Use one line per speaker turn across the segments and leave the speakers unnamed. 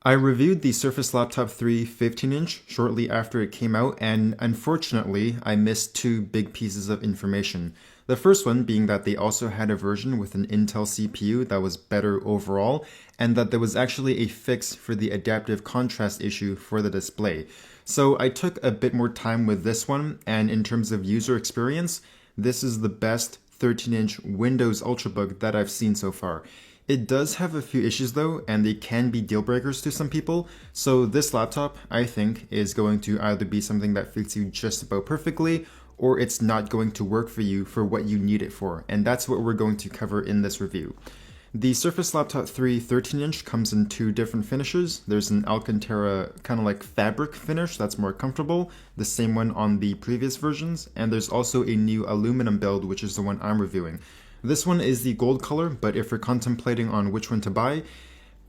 I reviewed the Surface Laptop 3 15-inch shortly after it came out, and unfortunately, I missed two big pieces of information. The first one being that they also had a version with an Intel CPU that was better overall, and that there was actually a fix for the adaptive contrast issue for the display. So I took a bit more time with this one, and in terms of user experience, this is the best 13-inch Windows Ultrabook that I've seen so far. It does have a few issues though, and they can be deal breakers to some people, so this laptop, I think, is going to either be something that fits you just about perfectly, or it's not going to work for you for what you need it for, and that's what we're going to cover in this review. The Surface Laptop 3 13-inch comes in two different finishes. There's an Alcantara kind of like fabric finish that's more comfortable, the same one on the previous versions, and there's also a new aluminum build, which is the one I'm reviewing. This one is the gold color, but if you're contemplating on which one to buy,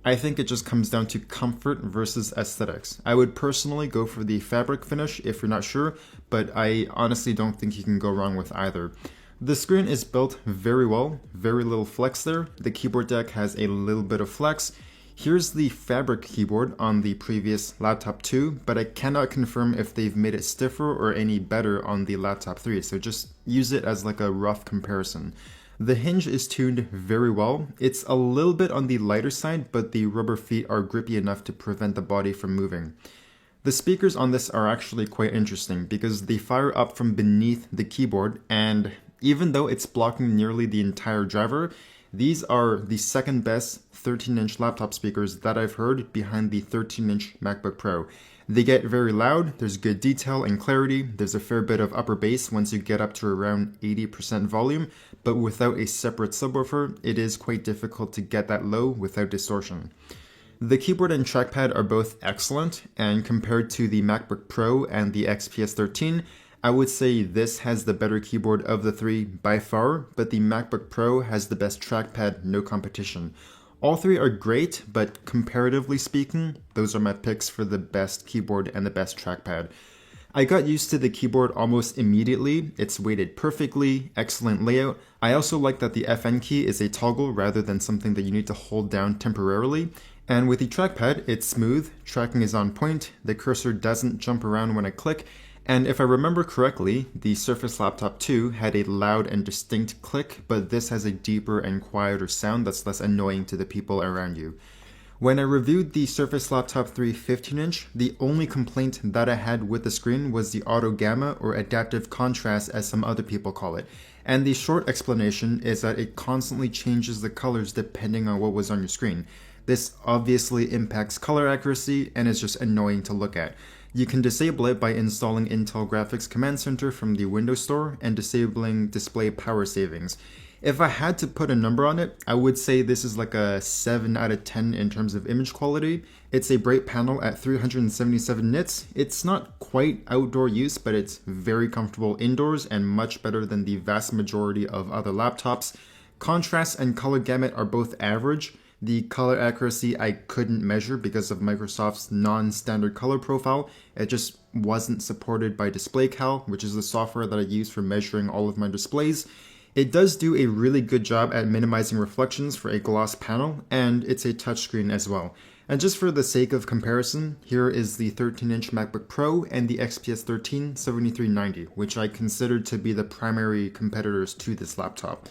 I think it just comes down to comfort versus aesthetics. I would personally go for the fabric finish if you're not sure, but I honestly don't think you can go wrong with either. The screen is built very well, very little flex there. The keyboard deck has a little bit of flex. Here's the fabric keyboard on the previous Laptop 2, but I cannot confirm if they've made it stiffer or any better on the Laptop 3, so just use it as like a rough comparison. The hinge is tuned very well. It's a little bit on the lighter side, but the rubber feet are grippy enough to prevent the body from moving. The speakers on this are actually quite interesting because they fire up from beneath the keyboard, and even though it's blocking nearly the entire driver, these are the second best 13-inch laptop speakers that I've heard behind the 13-inch MacBook Pro. They get very loud, there's good detail and clarity, there's a fair bit of upper bass once you get up to around 80% volume, but without a separate subwoofer, it is quite difficult to get that low without distortion. The keyboard and trackpad are both excellent, and compared to the MacBook Pro and the XPS 13, I would say this has the better keyboard of the three by far, but the MacBook Pro has the best trackpad, no competition. All three are great, but comparatively speaking, those are my picks for the best keyboard and the best trackpad. I got used to the keyboard almost immediately. It's weighted perfectly, excellent layout. I also like that the FN key is a toggle rather than something that you need to hold down temporarily. And with the trackpad, it's smooth, tracking is on point, the cursor doesn't jump around when I click, and if I remember correctly, the Surface Laptop 2 had a loud and distinct click, but this has a deeper and quieter sound that's less annoying to the people around you. When I reviewed the Surface Laptop 3 15-inch, the only complaint that I had with the screen was the auto gamma or adaptive contrast as some other people call it. And the short explanation is that it constantly changes the colors depending on what was on your screen. This obviously impacts color accuracy and is just annoying to look at. You can disable it by installing Intel Graphics Command Center from the Windows Store and disabling display power savings. If I had to put a number on it, I would say this is like a 7 out of 10 in terms of image quality. It's a bright panel at 377 nits. It's not quite outdoor use, but it's very comfortable indoors and much better than the vast majority of other laptops. Contrast and color gamut are both average. The color accuracy I couldn't measure because of Microsoft's non-standard color profile. It just wasn't supported by DisplayCal, which is the software that I use for measuring all of my displays. It does do a really good job at minimizing reflections for a gloss panel, and it's a touchscreen as well. And just for the sake of comparison, here is the 13-inch MacBook Pro and the XPS 13 7390, which I consider to be the primary competitors to this laptop.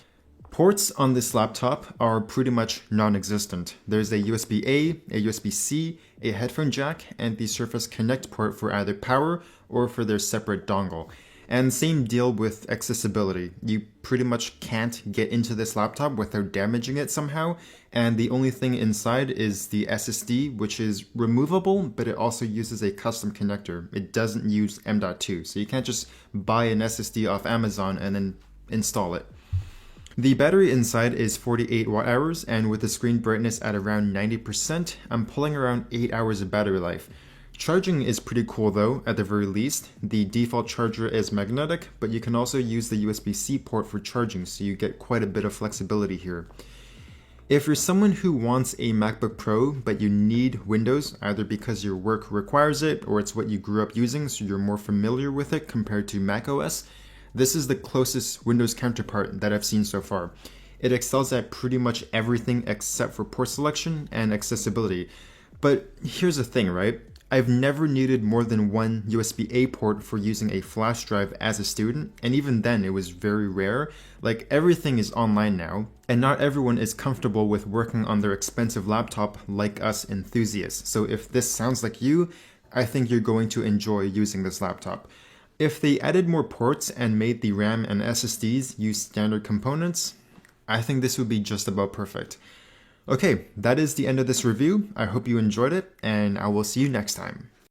Ports on this laptop are pretty much non-existent. There's a USB-A, a USB-C, a headphone jack, and the Surface Connect port for either power or for their separate dongle. And same deal with accessibility. You pretty much can't get into this laptop without damaging it somehow, and the only thing inside is the SSD, which is removable, but it also uses a custom connector. It doesn't use M.2, so you can't just buy an SSD off Amazon and then install it. The battery inside is 48 watt hours, and with the screen brightness at around 90%, I'm pulling around 8 hours of battery life. Charging is pretty cool though, at the very least. The default charger is magnetic, but you can also use the USB-C port for charging, so you get quite a bit of flexibility here. If you're someone who wants a MacBook Pro, but you need Windows, either because your work requires it, or it's what you grew up using, so you're more familiar with it compared to macOS, this is the closest Windows counterpart that I've seen so far. It excels at pretty much everything except for port selection and accessibility. But here's the thing, right? I've never needed more than one USB-A port for using a flash drive as a student, and even then it was very rare. Like, everything is online now, and not everyone is comfortable with working on their expensive laptop like us enthusiasts. So if this sounds like you, I think you're going to enjoy using this laptop. If they added more ports and made the RAM and SSDs use standard components, I think this would be just about perfect. Okay, that is the end of this review. I hope you enjoyed it, and I will see you next time.